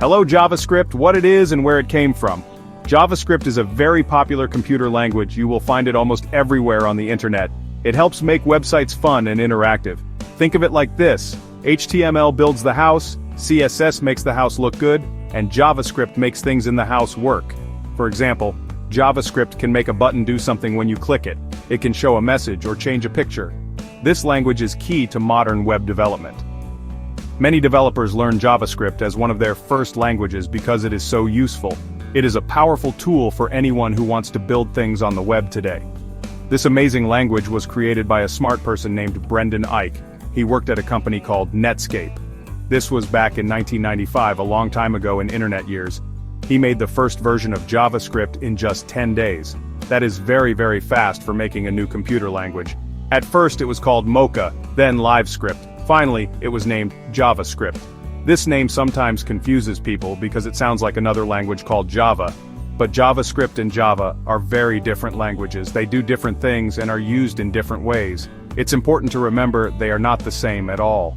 Hello JavaScript, what it is and where it came from. JavaScript is a very popular computer language. You will find it almost everywhere on the internet. It helps make websites fun and interactive. Think of it like this: HTML builds the house, CSS makes the house look good, and JavaScript makes things in the house work. For example, JavaScript can make a button do something when you click it. It can show a message or change a picture. This language is key to modern web development. Many developers learn JavaScript as one of their first languages because it is so useful. It is a powerful tool for anyone who wants to build things on the web today. This amazing language was created by a smart person named Brendan Eich. He worked at a company called Netscape. This was back in 1995, a long time ago in internet years. He made the first version of JavaScript in just 10 days. That is very fast for making a new computer language. At first it was called Mocha, then LiveScript. Finally, it was named JavaScript. This name sometimes confuses people because it sounds like another language called Java. But JavaScript and Java are very different languages. They do different things and are used in different ways. It's important to remember they are not the same at all.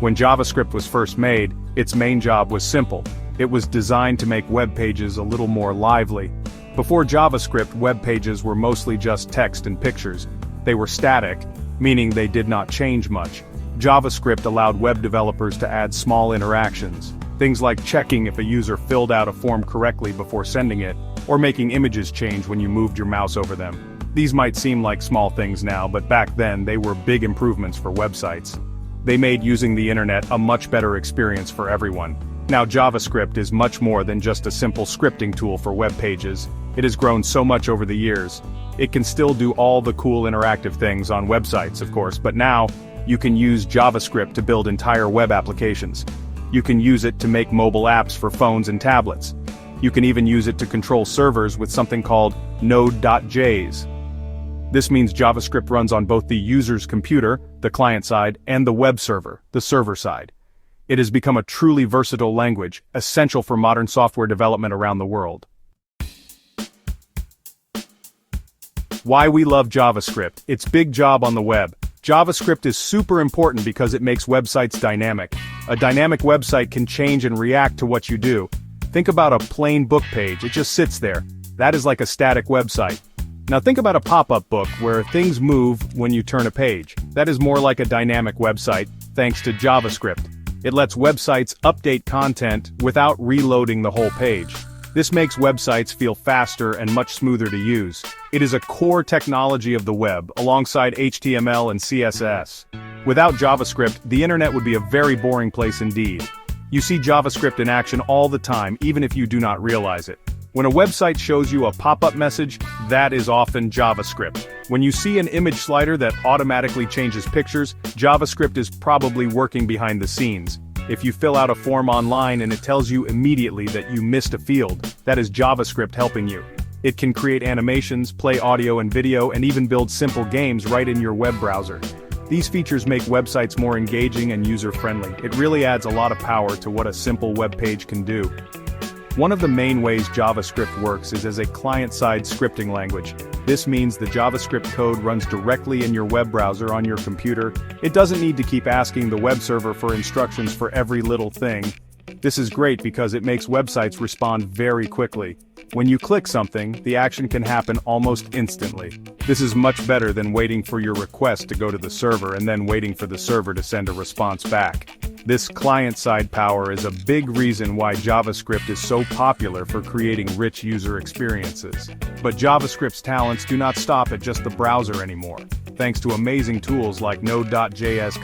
When JavaScript was first made, its main job was simple. It was designed to make web pages a little more lively. Before JavaScript, web pages were mostly just text and pictures. They were static, meaning they did not change much. JavaScript allowed web developers to add small interactions, things like checking if a user filled out a form correctly before sending it, or making images change when you moved your mouse over them. These might seem like small things now, but back then they were big improvements for websites. They made using the internet a much better experience for everyone. Now JavaScript is much more than just a simple scripting tool for web pages. It has grown so much over the years. It can still do all the cool interactive things on websites, of course, but now, you can use JavaScript to build entire web applications. You can use it to make mobile apps for phones and tablets. You can even use it to control servers with something called Node.js. This means JavaScript runs on both the user's computer, the client side, and the web server, the server side. It has become a truly versatile language, essential for modern software development around the world. Why we love JavaScript: its big job on the web. JavaScript is super important because it makes websites dynamic. A dynamic website can change and react to what you do. Think about a plain book page, it just sits there. That is like a static website. Now think about a pop-up book where things move when you turn a page. That is more like a dynamic website, thanks to JavaScript. It lets websites update content without reloading the whole page. This makes websites feel faster and much smoother to use. It is a core technology of the web, alongside HTML and CSS. Without JavaScript, the internet would be a very boring place indeed. You see JavaScript in action all the time, even if you do not realize it. When a website shows you a pop-up message, that is often JavaScript. When you see an image slider that automatically changes pictures, JavaScript is probably working behind the scenes. If you fill out a form online and it tells you immediately that you missed a field, that is JavaScript helping you. It can create animations, play audio and video, and even build simple games right in your web browser. These features make websites more engaging and user-friendly. It really adds a lot of power to what a simple web page can do. One of the main ways JavaScript works is as a client-side scripting language. This means the JavaScript code runs directly in your web browser on your computer. It doesn't need to keep asking the web server for instructions for every little thing. This is great because it makes websites respond very quickly. When you click something, the action can happen almost instantly. This is much better than waiting for your request to go to the server and then waiting for the server to send a response back. This client-side power is a big reason why JavaScript is so popular for creating rich user experiences. But JavaScript's talents do not stop at just the browser anymore. Thanks to amazing tools like Node.js,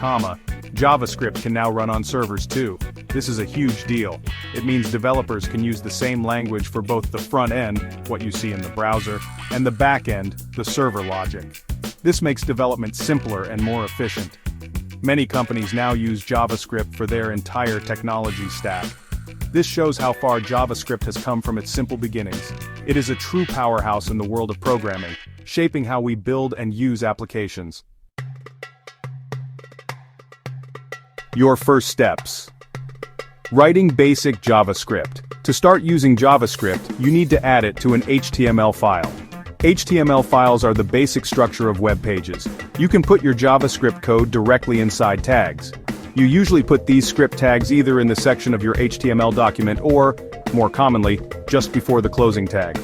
JavaScript can now run on servers too. This is a huge deal. It means developers can use the same language for both the front end, what you see in the browser, and the back end, the server logic. This makes development simpler and more efficient. Many companies now use JavaScript for their entire technology stack. This shows how far JavaScript has come from its simple beginnings. It is a true powerhouse in the world of programming, shaping how we build and use applications. Your first steps. Writing basic JavaScript. To start using JavaScript, you need to add it to an HTML file. HTML files are the basic structure of web pages. You can put your JavaScript code directly inside tags. You usually put these script tags either in the section of your HTML document or, more commonly, just before the closing tag.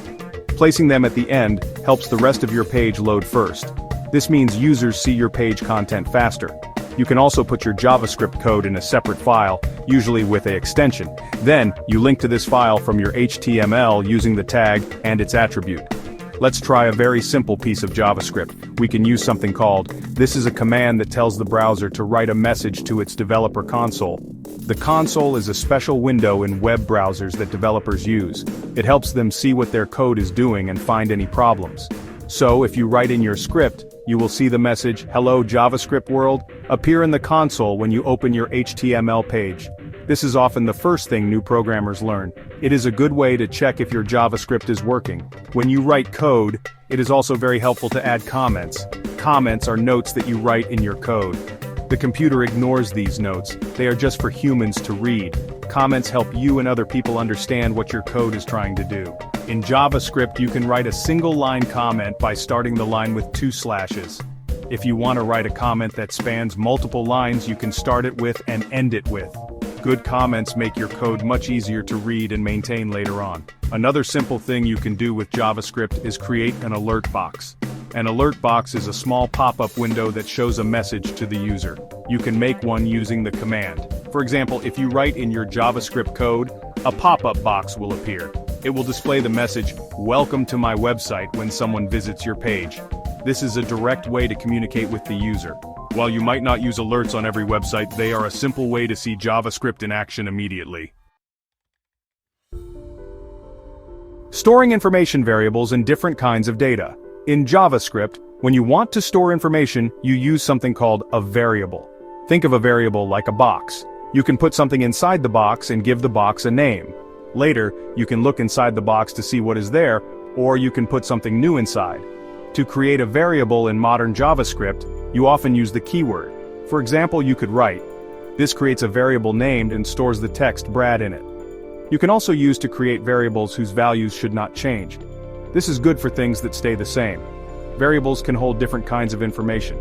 Placing them at the end helps the rest of your page load first. This means users see your page content faster. You can also put your JavaScript code in a separate file, usually with an extension. Then, you link to this file from your HTML using the tag and its attribute. Let's try a very simple piece of JavaScript. We can use something called, this is a command that tells the browser to write a message to its developer console. The console is a special window in web browsers that developers use. It helps them see what their code is doing and find any problems. So, if you write in your script, you will see the message, "Hello JavaScript world," appear in the console when you open your HTML page. This is often the first thing new programmers learn. It is a good way to check if your JavaScript is working. When you write code, it is also very helpful to add comments. Comments are notes that you write in your code. The computer ignores these notes. They are just for humans to read. Comments help you and other people understand what your code is trying to do. In JavaScript, you can write a single-line comment by starting the line with 2 slashes. If you want to write a comment that spans multiple lines, you can start it with and end it with. Good comments make your code much easier to read and maintain later on. Another simple thing you can do with JavaScript is create an alert box. An alert box is a small pop-up window that shows a message to the user. You can make one using the command. For example, if you write in your JavaScript code, a pop-up box will appear. It will display the message, "Welcome to my website," when someone visits your page. This is a direct way to communicate with the user. While you might not use alerts on every website, they are a simple way to see JavaScript in action immediately. Storing information variables and different kinds of data. In JavaScript, when you want to store information, you use something called a variable. Think of a variable like a box. You can put something inside the box and give the box a name. Later, you can look inside the box to see what is there, or you can put something new inside. To create a variable in modern JavaScript, you often use the keyword. For example, you could write, "This creates a variable named and stores the text Brad in it." You can also use to create variables whose values should not change. This is good for things that stay the same. Variables can hold different kinds of information.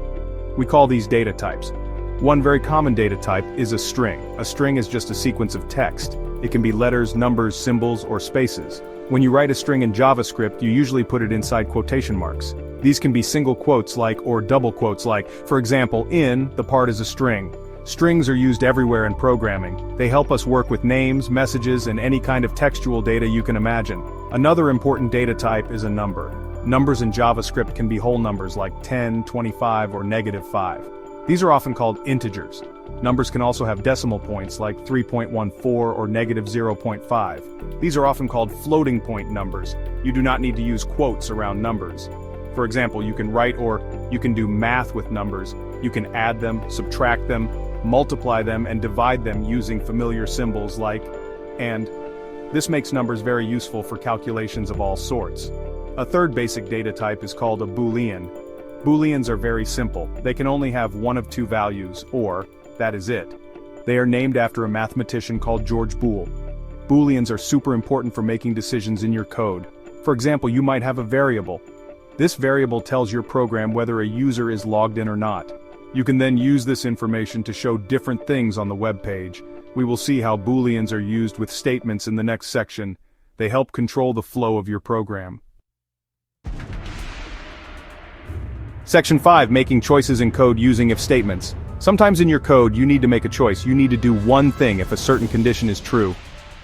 We call these data types. One very common data type is a string. A string is just a sequence of text. It can be letters, numbers, symbols, or spaces. When you write a string in JavaScript, you usually put it inside quotation marks. These can be single quotes like or double quotes like. For example, in, the part is a string. Strings are used everywhere in programming. They help us work with names, messages, and any kind of textual data you can imagine. Another important data type is a number. Numbers in JavaScript can be whole numbers like 10, 25, or -5. These are often called integers. Numbers can also have decimal points like 3.14 or -0.5. These are often called floating point numbers. You do not need to use quotes around numbers. For example, you can write or you can do math with numbers. You can add them, subtract them, multiply them, and divide them using familiar symbols like and. This makes numbers very useful for calculations of all sorts. A third basic data type is called a Boolean. Booleans are very simple. They can only have one of 2 values, or, that is it. They are named after a mathematician called George Boole. Booleans are super important for making decisions in your code. For example, you might have a variable. This variable tells your program whether a user is logged in or not. You can then use this information to show different things on the web page. We will see how Booleans are used with statements in the next section. They help control the flow of your program. Section 5, making choices in code using if statements. Sometimes in your code you need to make a choice. You need to do one thing if a certain condition is true.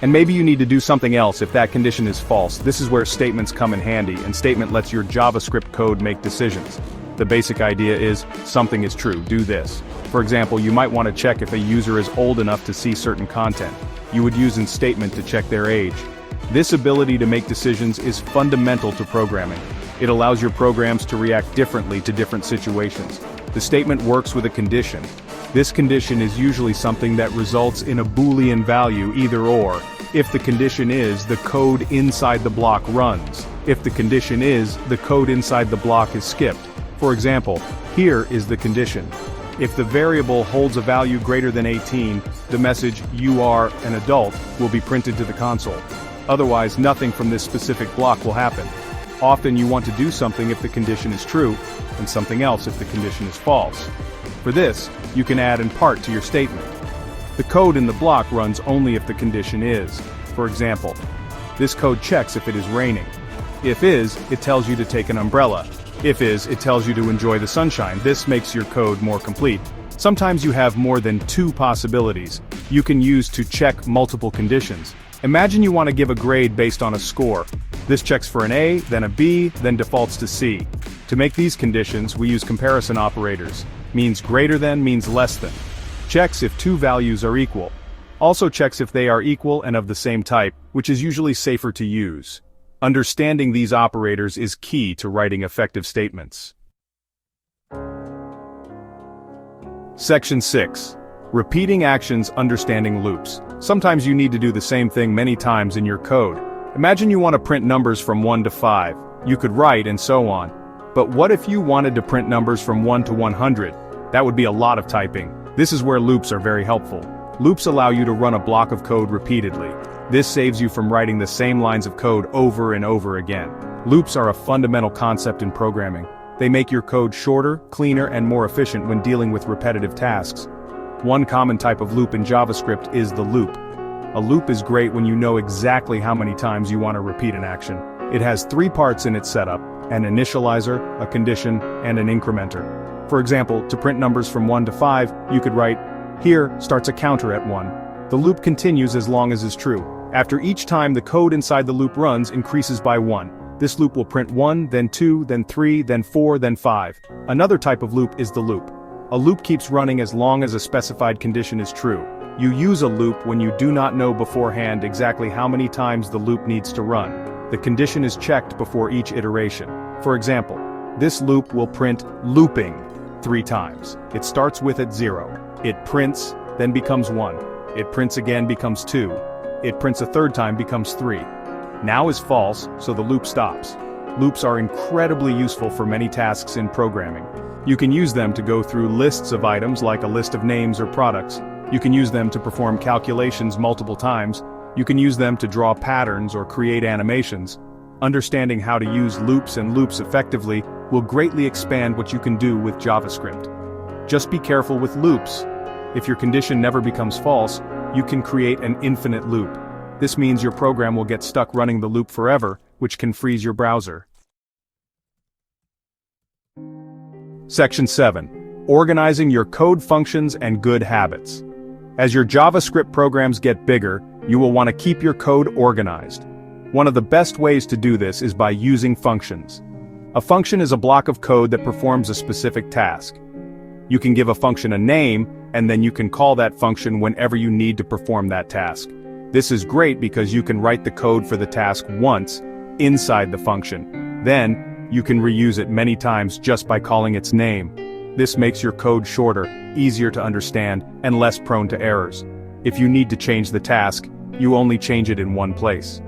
And maybe you need to do something else if that condition is false. This is where statements come in handy, and statement lets your JavaScript code make decisions. The basic idea is, something is true, do this. For example, you might want to check if a user is old enough to see certain content. You would use in statement to check their age. This ability to make decisions is fundamental to programming. It allows your programs to react differently to different situations. The statement works with a condition. This condition is usually something that results in a Boolean value, either or. If the condition is, the code inside the block runs. If the condition is, the code inside the block is skipped. For example, here is the condition. If the variable holds a value greater than 18, the message "you are an adult" will be printed to the console. Otherwise, nothing from this specific block will happen. Often you want to do something if the condition is true, and something else if the condition is false. For this, you can add and part to your statement. The code in the block runs only if the condition is. For example, this code checks if it is raining. If is, it tells you to take an umbrella. If is, it tells you to enjoy the sunshine. This makes your code more complete. Sometimes you have more than 2 possibilities you can use to check multiple conditions. Imagine you want to give a grade based on a score. This checks for an A, then a B, then defaults to C. To make these conditions, we use comparison operators. Means greater than, means less than. Checks if 2 values are equal. Also checks if they are equal and of the same type, which is usually safer to use. Understanding these operators is key to writing effective statements. Section 6. Repeating actions, understanding loops. Sometimes you need to do the same thing many times in your code. Imagine you want to print numbers from 1 to 5. You could write and so on. But what if you wanted to print numbers from 1 to 100? That would be a lot of typing. This is where loops are very helpful. Loops allow you to run a block of code repeatedly. This saves you from writing the same lines of code over and over again. Loops are a fundamental concept in programming. They make your code shorter, cleaner, and more efficient when dealing with repetitive tasks. One common type of loop in JavaScript is the loop. A loop is great when you know exactly how many times you want to repeat an action. It has 3 parts in its setup: an initializer, a condition, and an incrementer. For example, to print numbers from 1 to 5, you could write, "Here starts a counter at 1. The loop continues as long as is true. After each time the code inside the loop runs increases by 1. This loop will print 1, then 2, then 3, then 4, then 5. Another type of loop is the loop. A loop keeps running as long as a specified condition is true. You use a loop when you do not know beforehand exactly how many times the loop needs to run. The condition is checked before each iteration. For example, this loop will print looping 3 times. It starts with at 0. It prints, then becomes 1. It prints again, becomes 2. It prints a 3rd time, becomes 3. Now is false, so the loop stops. Loops are incredibly useful for many tasks in programming. You can use them to go through lists of items like a list of names or products. You can use them to perform calculations multiple times. You can use them to draw patterns or create animations. Understanding how to use loops and loops effectively will greatly expand what you can do with JavaScript. Just be careful with loops. If your condition never becomes false, you can create an infinite loop. This means your program will get stuck running the loop forever, which can freeze your browser. Section 7. Organizing your code functions and good habits. As your JavaScript programs get bigger, you will want to keep your code organized. One of the best ways to do this is by using functions. A function is a block of code that performs a specific task. You can give a function a name, and then you can call that function whenever you need to perform that task. This is great because you can write the code for the task once, inside the function. Then, you can reuse it many times just by calling its name. This makes your code shorter, easier to understand, and less prone to errors. If you need to change the task, you only change it in one place.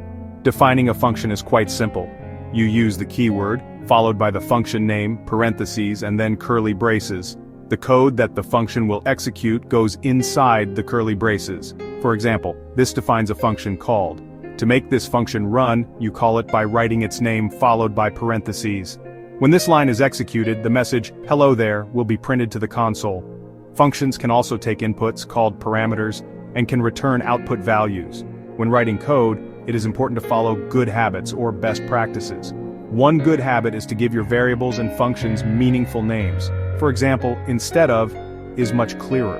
Defining a function is quite simple. You use the keyword, followed by the function name, parentheses, and then curly braces. The code that the function will execute goes inside the curly braces. For example, this defines a function called. To make this function run, you call it by writing its name followed by parentheses. When this line is executed, the message, "Hello there," will be printed to the console. Functions can also take inputs, called parameters, and can return output values. When writing code, it is important to follow good habits or best practices. One good habit is to give your variables and functions meaningful names. For example, instead of is much clearer.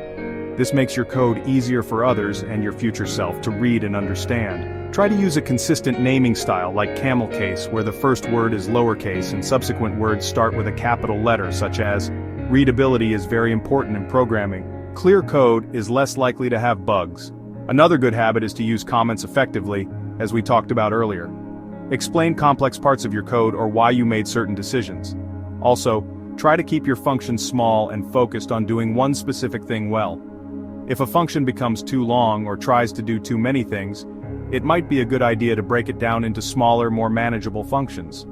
This makes your code easier for others and your future self to read and understand. Try to use a consistent naming style like camel case, where the first word is lowercase and subsequent words start with a capital letter, such as. Readability is very important in programming. Clear code is less likely to have bugs. Another good habit is to use comments effectively, as we talked about earlier. Explain complex parts of your code or why you made certain decisions. Also, try to keep your functions small and focused on doing one specific thing well. If a function becomes too long or tries to do too many things, it might be a good idea to break it down into smaller, more manageable functions.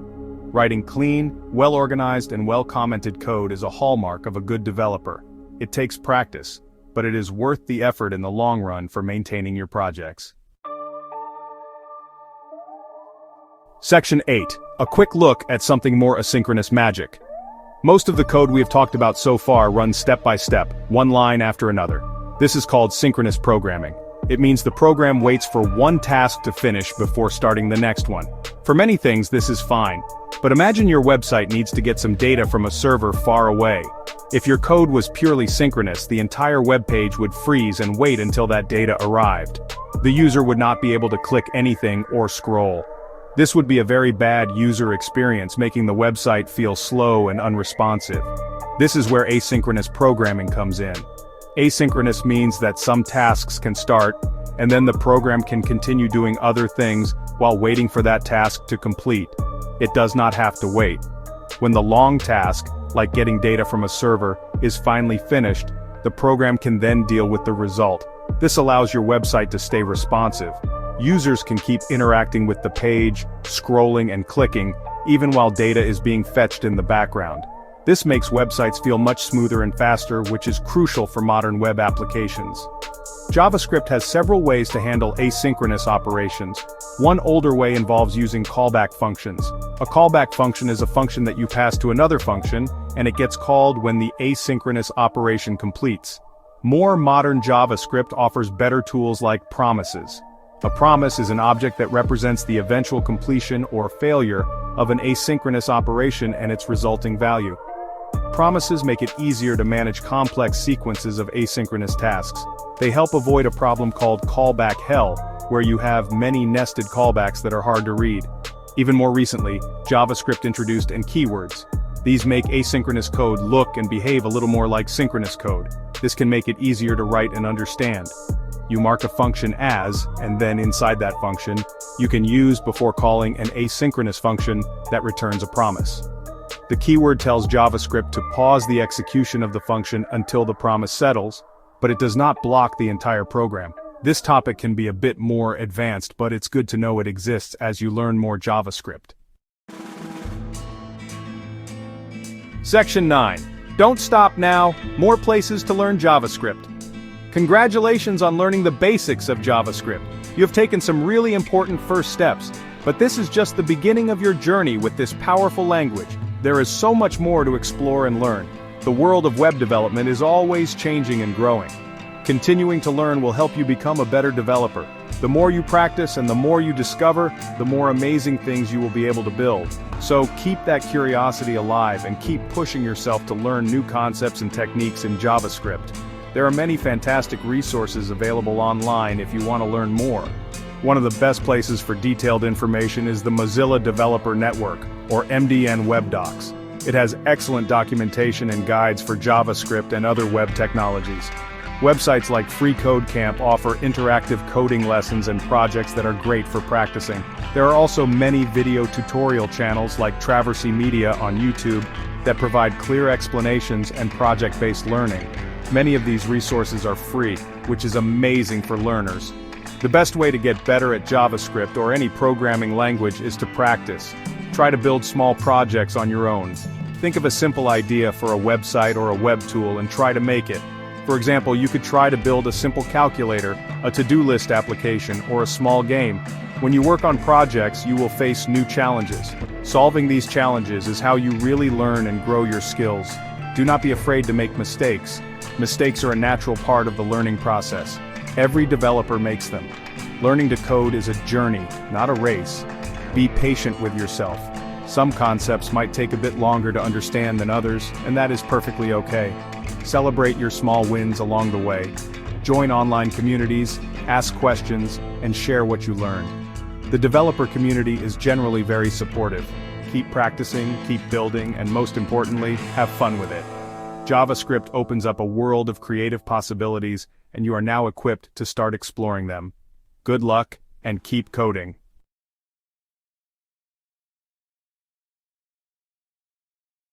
Writing clean, well-organized, and well-commented code is a hallmark of a good developer. It takes practice, but it is worth the effort in the long run for maintaining your projects. Section 8. A quick look at something more asynchronous magic. Most of the code we have talked about so far runs step by step, one line after another. This is called synchronous programming. It means the program waits for one task to finish before starting the next one. For many things, this is fine. But imagine your website needs to get some data from a server far away. If your code was purely synchronous, the entire web page would freeze and wait until that data arrived. The user would not be able to click anything or scroll. This would be a very bad user experience, making the website feel slow and unresponsive. This is where asynchronous programming comes in. Asynchronous means that some tasks can start, and then the program can continue doing other things while waiting for that task to complete. It does not have to wait. When the long task, like getting data from a server, is finally finished, the program can then deal with the result. This allows your website to stay responsive. Users can keep interacting with the page, scrolling and clicking, even while data is being fetched in the background. This makes websites feel much smoother and faster, which is crucial for modern web applications. JavaScript has several ways to handle asynchronous operations. One older way involves using callback functions. A callback function is a function that you pass to another function, and it gets called when the asynchronous operation completes. More modern JavaScript offers better tools like promises. A promise is an object that represents the eventual completion or failure of an asynchronous operation and its resulting value. Promises make it easier to manage complex sequences of asynchronous tasks. They help avoid a problem called callback hell, where you have many nested callbacks that are hard to read. Even more recently, JavaScript introduced keywords. These make asynchronous code look and behave a little more like synchronous code. This can make it easier to write and understand. You mark a function as, and then inside that function, you can use before calling an asynchronous function that returns a promise. The keyword tells JavaScript to pause the execution of the function until the promise settles, but it does not block the entire program. This topic can be a bit more advanced, but it's good to know it exists as you learn more JavaScript. Section 9. Don't stop now, more places to learn JavaScript. Congratulations on learning the basics of JavaScript. You have taken some really important first steps, but this is just the beginning of your journey with this powerful language. There is so much more to explore and learn. The world of web development is always changing and growing. Continuing to learn will help you become a better developer. The more you practice and the more you discover, the more amazing things you will be able to build. So keep that curiosity alive and keep pushing yourself to learn new concepts and techniques in JavaScript. There are many fantastic resources available online if you want to learn more. One of the best places for detailed information is the Mozilla Developer Network, or MDN Web Docs. It has excellent documentation and guides for JavaScript and other web technologies. Websites like FreeCodeCamp offer interactive coding lessons and projects that are great for practicing. There are also many video tutorial channels like Traversy Media on YouTube that provide clear explanations and project-based learning. Many of these resources are free, which is amazing for learners. The best way to get better at JavaScript or any programming language is to practice. Try to build small projects on your own. Think of a simple idea for a website or a web tool and try to make it. For example, you could try to build a simple calculator, a to-do list application, or a small game. When you work on projects, you will face new challenges. Solving these challenges is how you really learn and grow your skills. Do not be afraid to make mistakes. Mistakes are a natural part of the learning process. Every developer makes them. Learning to code is a journey, not a race. Be patient with yourself. Some concepts might take a bit longer to understand than others, and that is perfectly okay. Celebrate your small wins along the way. Join online communities, ask questions, and share what you learn. The developer community is generally very supportive. Keep practicing, keep building, and most importantly, have fun with it. JavaScript opens up a world of creative possibilities, and you are now equipped to start exploring them. Good luck, and keep coding.